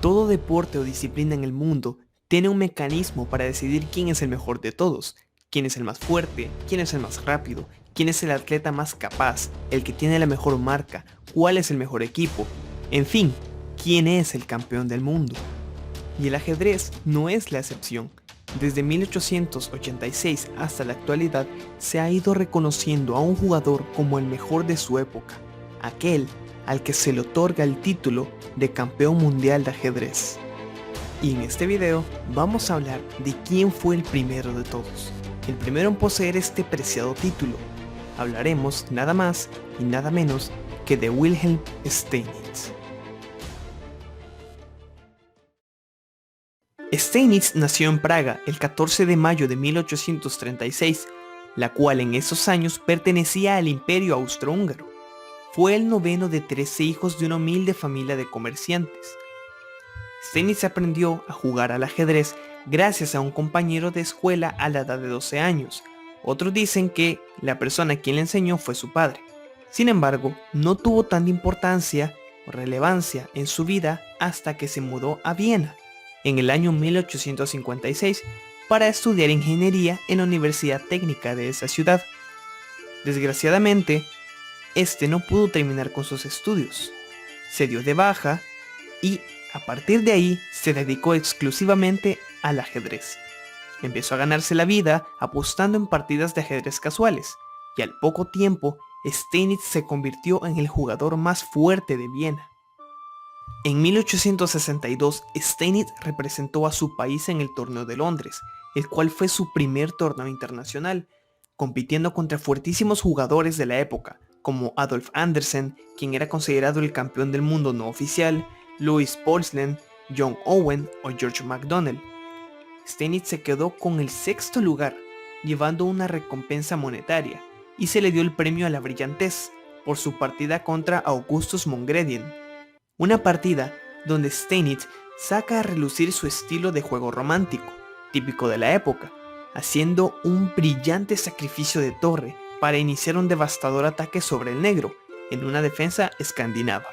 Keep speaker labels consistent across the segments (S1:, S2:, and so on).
S1: Todo deporte o disciplina en el mundo tiene un mecanismo para decidir quién es el mejor de todos, quién es el más fuerte, quién es el más rápido, quién es el atleta más capaz, el que tiene la mejor marca, cuál es el mejor equipo, en fin, quién es el campeón del mundo. Y el ajedrez no es la excepción. Desde 1886 hasta la actualidad se ha ido reconociendo a un jugador como el mejor de su época, aquel al que se le otorga el título de campeón mundial de ajedrez. Y en este video vamos a hablar de quién fue el primero de todos, el primero en poseer este preciado título. Hablaremos nada más y nada menos que de Wilhelm Steinitz. Steinitz nació en Praga el 14 de mayo de 1836, la cual en esos años pertenecía al Imperio Austrohúngaro. Fue el noveno de 13 hijos de una humilde familia de comerciantes. Steinitz aprendió a jugar al ajedrez gracias a un compañero de escuela a la edad de 12 años. Otros dicen que la persona a quien le enseñó fue su padre. Sin embargo, no tuvo tanta importancia o relevancia en su vida hasta que se mudó a Viena en el año 1856 para estudiar ingeniería en la Universidad Técnica de esa ciudad. Desgraciadamente, este no pudo terminar con sus estudios. Se dio de baja y a partir de ahí se dedicó exclusivamente al ajedrez. Empezó a ganarse la vida apostando en partidas de ajedrez casuales y al poco tiempo Steinitz se convirtió en el jugador más fuerte de Viena. En 1862 Steinitz representó a su país en el Torneo de Londres, el cual fue su primer torneo internacional, compitiendo contra fuertísimos jugadores de la época, como Adolf Andersen, quien era considerado el campeón del mundo no oficial, Louis Paulsen, John Owen o George MacDonald. Steinitz se quedó con el sexto lugar, llevando una recompensa monetaria, y se le dio el premio a la brillantez por su partida contra Augustus Mongredian. Una partida donde Steinitz saca a relucir su estilo de juego romántico, típico de la época, haciendo un brillante sacrificio de torre para iniciar un devastador ataque sobre el negro en una defensa escandinava.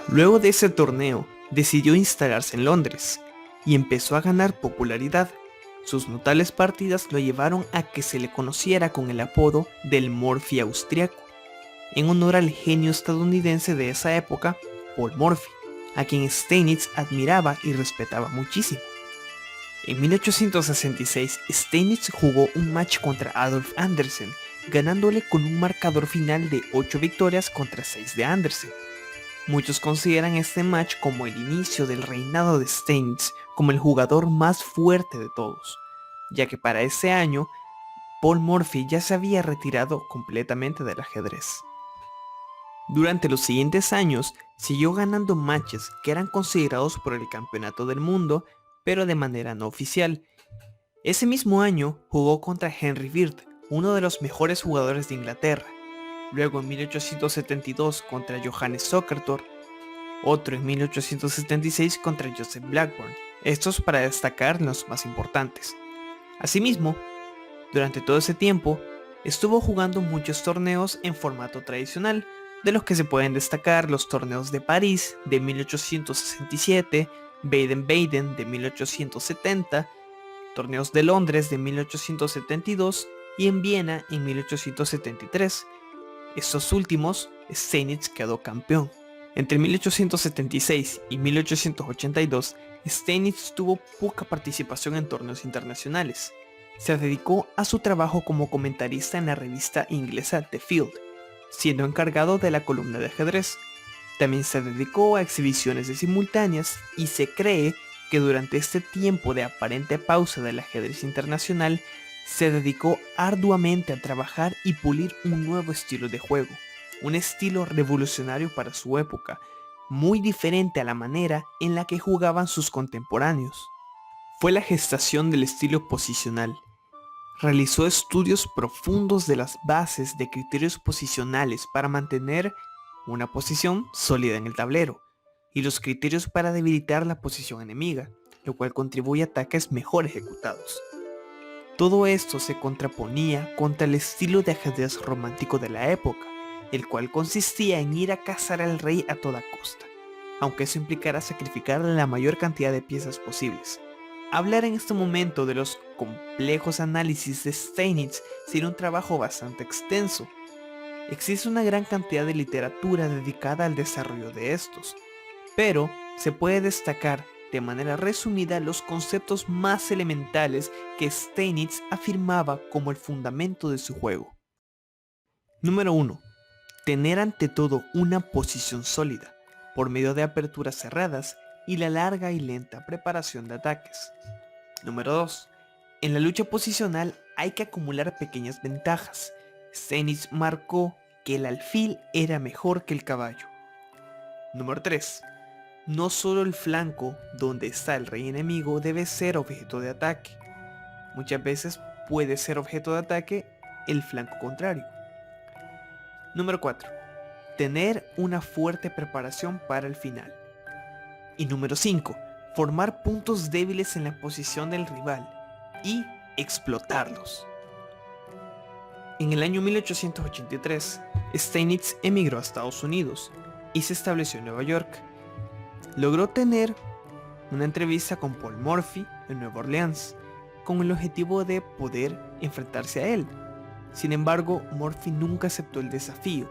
S1: Luego de ese torneo, decidió instalarse en Londres y empezó a ganar popularidad. Sus notables partidas lo llevaron a que se le conociera con el apodo del Morphy austriaco, en honor al genio estadounidense de esa época, Paul Morphy, a quien Steinitz admiraba y respetaba muchísimo. En 1866, Steinitz jugó un match contra Adolf Andersen, ganándole con un marcador final de 8 victorias contra 6 de Andersen. Muchos consideran este match como el inicio del reinado de Steinitz como el jugador más fuerte de todos, ya que para ese año, Paul Morphy ya se había retirado completamente del ajedrez. Durante los siguientes años, siguió ganando matches que eran considerados por el campeonato del mundo, pero de manera no oficial. Ese mismo año jugó contra Henry Bird, uno de los mejores jugadores de Inglaterra. Luego en 1872 contra Johannes Zokertor, otro en 1876 contra Joseph Blackburn, estos para destacar los más importantes. Asimismo, durante todo ese tiempo, estuvo jugando muchos torneos en formato tradicional, de los que se pueden destacar los torneos de París de 1867, Baden-Baden de 1870, torneos de Londres de 1872 y en Viena en 1873. Estos últimos, Steinitz quedó campeón. Entre 1876 y 1882, Steinitz tuvo poca participación en torneos internacionales. Se dedicó a su trabajo como comentarista en la revista inglesa The Field, siendo encargado de la columna de ajedrez. También se dedicó a exhibiciones de simultáneas y se cree que durante este tiempo de aparente pausa del ajedrez internacional, se dedicó arduamente a trabajar y pulir un nuevo estilo de juego, un estilo revolucionario para su época, muy diferente a la manera en la que jugaban sus contemporáneos. Fue la gestación del estilo posicional. Realizó estudios profundos de las bases de criterios posicionales para mantener una posición sólida en el tablero, y los criterios para debilitar la posición enemiga, lo cual contribuye a ataques mejor ejecutados. Todo esto se contraponía contra el estilo de ajedrez romántico de la época, el cual consistía en ir a cazar al rey a toda costa. aunque eso implicara sacrificar la mayor cantidad de piezas posibles. Hablar en este momento de los complejos análisis de Steinitz sería un trabajo bastante extenso. Existe una gran cantidad de literatura dedicada al desarrollo de estos, pero se puede destacar de manera resumida los conceptos más elementales que Steinitz afirmaba como el fundamento de su juego. Número 1. Tener ante todo una posición sólida, por medio de aperturas cerradas y la larga y lenta preparación de ataques. Número 2. En la lucha posicional hay que acumular pequeñas ventajas. Steinitz marcó que el alfil era mejor que el caballo. Número 3. No solo el flanco donde está el rey enemigo debe ser objeto de ataque. Muchas veces puede ser objeto de ataque el flanco contrario. Número 4. Tener una fuerte preparación para el final. Y número 5. Formar puntos débiles en la posición del rival y explotarlos. En el año 1883, Steinitz emigró a Estados Unidos y se estableció en Nueva York. Logró tener una entrevista con Paul Morphy en Nueva Orleans, con el objetivo de poder enfrentarse a él. Sin embargo, Morphy nunca aceptó el desafío.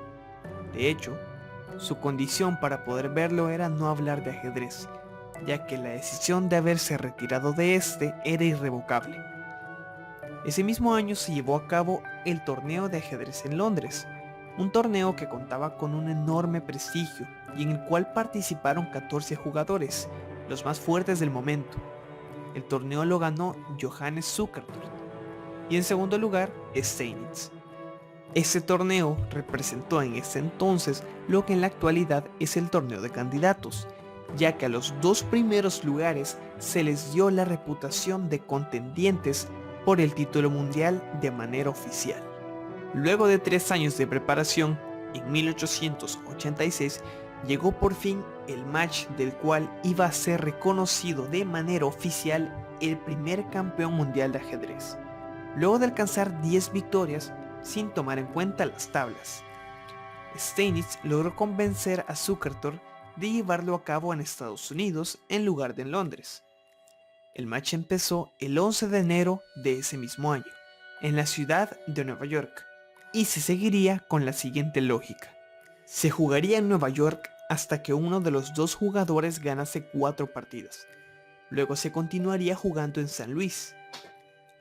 S1: De hecho, su condición para poder verlo era no hablar de ajedrez, ya que la decisión de haberse retirado de este era irrevocable. Ese mismo año se llevó a cabo el torneo de ajedrez en Londres, un torneo que contaba con un enorme prestigio y en el cual participaron 14 jugadores, los más fuertes del momento. El torneo lo ganó Johannes Zukertort y en segundo lugar Steinitz. Este torneo representó en ese entonces lo que en la actualidad es el torneo de candidatos, ya que a los dos primeros lugares se les dio la reputación de contendientes por el título mundial de manera oficial. Luego de 3 años de preparación, en 1886 llegó por fin el match del cual iba a ser reconocido de manera oficial el primer campeón mundial de ajedrez, luego de alcanzar 10 victorias sin tomar en cuenta las tablas. Steinitz logró convencer a Zukertort de llevarlo a cabo en Estados Unidos en lugar de en Londres. El match empezó el 11 de enero de ese mismo año, en la ciudad de Nueva York, y se seguiría con la siguiente lógica. Se jugaría en Nueva York hasta que uno de los dos jugadores ganase 4 partidas. Luego se continuaría jugando en San Luis,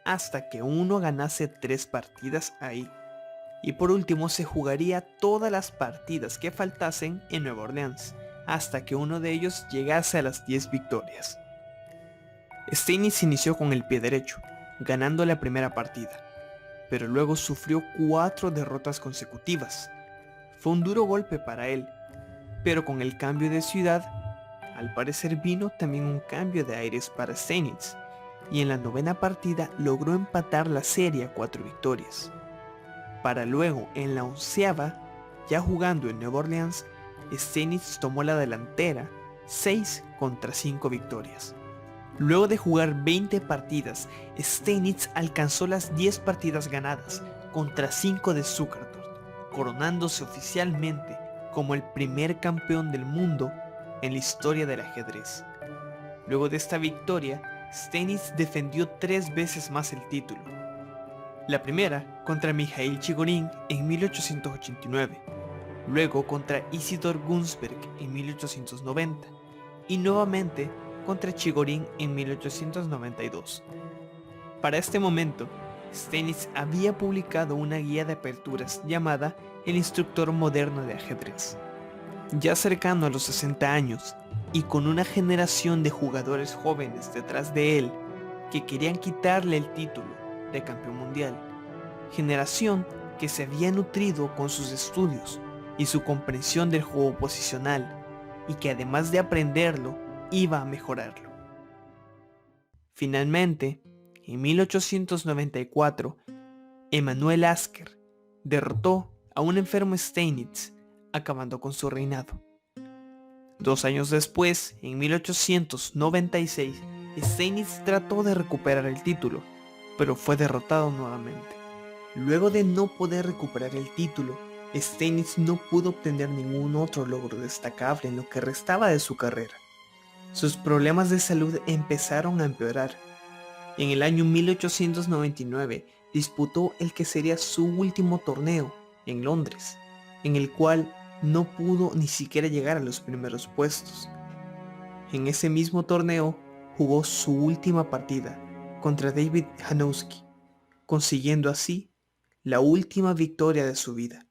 S1: hasta que uno ganase 3 partidas ahí. Y por último se jugaría todas las partidas que faltasen en Nueva Orleans, hasta que uno de ellos llegase a las 10 victorias. Steinitz inició con el pie derecho, ganando la primera partida, pero luego sufrió 4 derrotas consecutivas. Fue un duro golpe para él, pero con el cambio de ciudad, al parecer vino también un cambio de aires para Steinitz, y en la 9ª partida logró empatar la serie a 4 victorias. Para luego, en la 11ª, ya jugando en Nueva Orleans, Steinitz tomó la delantera, 6 contra 5 victorias. Luego de jugar 20 partidas, Steinitz alcanzó las 10 partidas ganadas contra 5 de Zukertort, coronándose oficialmente como el primer campeón del mundo en la historia del ajedrez. Luego de esta victoria, Steinitz defendió 3 veces más el título. La primera contra Mikhail Chigorin en 1889, luego contra Isidor Gunsberg en 1890 y nuevamente contra Chigorin en 1892. Para este momento, Steinitz había publicado una guía de aperturas llamada El Instructor Moderno de Ajedrez. Ya cercano a los 60 años y con una generación de jugadores jóvenes detrás de él que querían quitarle el título de campeón mundial, generación que se había nutrido con sus estudios y su comprensión del juego posicional y que además de aprenderlo, iba a mejorarlo. Finalmente, en 1894, Emanuel Asker derrotó a un enfermo Steinitz, acabando con su reinado. 2 años después, en 1896, Steinitz trató de recuperar el título, pero fue derrotado nuevamente. Luego de no poder recuperar el título, Steinitz no pudo obtener ningún otro logro destacable en lo que restaba de su carrera. Sus problemas de salud empezaron a empeorar. En el año 1899 disputó el que sería su último torneo en Londres, en el cual no pudo ni siquiera llegar a los primeros puestos. En ese mismo torneo jugó su última partida contra David Hanowski, consiguiendo así la última victoria de su vida.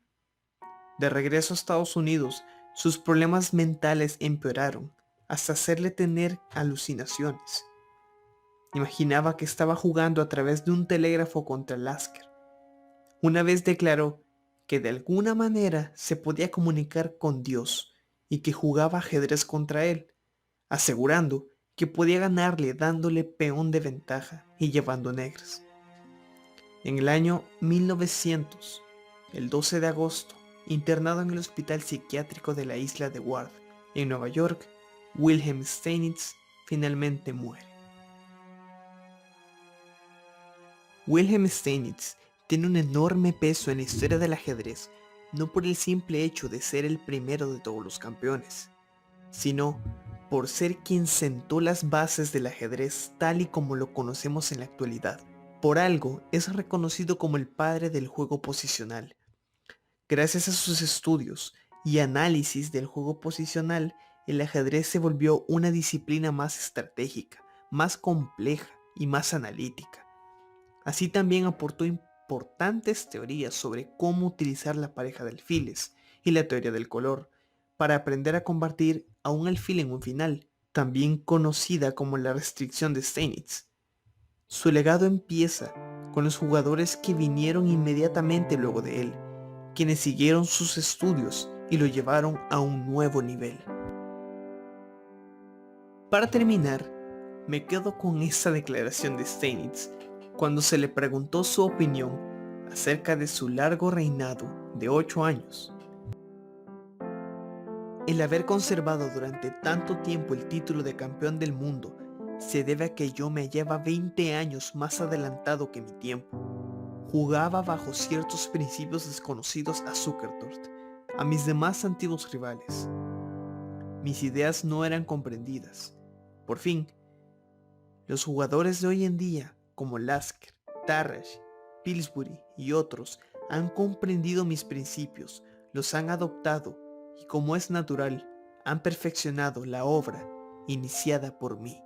S1: De regreso a Estados Unidos, sus problemas mentales empeoraron hasta hacerle tener alucinaciones. Imaginaba que estaba jugando a través de un telégrafo contra Lasker. Una vez declaró que de alguna manera se podía comunicar con Dios y que jugaba ajedrez contra él, asegurando que podía ganarle dándole peón de ventaja y llevando negras. En el año 1900, el 12 de agosto, internado en el hospital psiquiátrico de la isla de Ward, en Nueva York, Wilhelm Steinitz finalmente muere. Wilhelm Steinitz tiene un enorme peso en la historia del ajedrez, no por el simple hecho de ser el primero de todos los campeones, sino por ser quien sentó las bases del ajedrez tal y como lo conocemos en la actualidad. Por algo es reconocido como el padre del juego posicional. Gracias a sus estudios y análisis del juego posicional, el ajedrez se volvió una disciplina más estratégica, más compleja y más analítica. Así también aportó importantes teorías sobre cómo utilizar la pareja de alfiles y la teoría del color para aprender a convertir a un alfil en un final, también conocida como la restricción de Steinitz. Su legado empieza con los jugadores que vinieron inmediatamente luego de él, quienes siguieron sus estudios y lo llevaron a un nuevo nivel. Para terminar, me quedo con esta declaración de Steinitz cuando se le preguntó su opinión acerca de su largo reinado de 8 años. El haber conservado durante tanto tiempo el título de campeón del mundo se debe a que yo me hallaba 20 años más adelantado que mi tiempo. Jugaba bajo ciertos principios desconocidos a Zukertort, a mis demás antiguos rivales. Mis ideas no eran comprendidas. Por fin, los jugadores de hoy en día, como Lasker, Tarrasch, Pillsbury y otros, han comprendido mis principios, los han adoptado y, como es natural, han perfeccionado la obra iniciada por mí.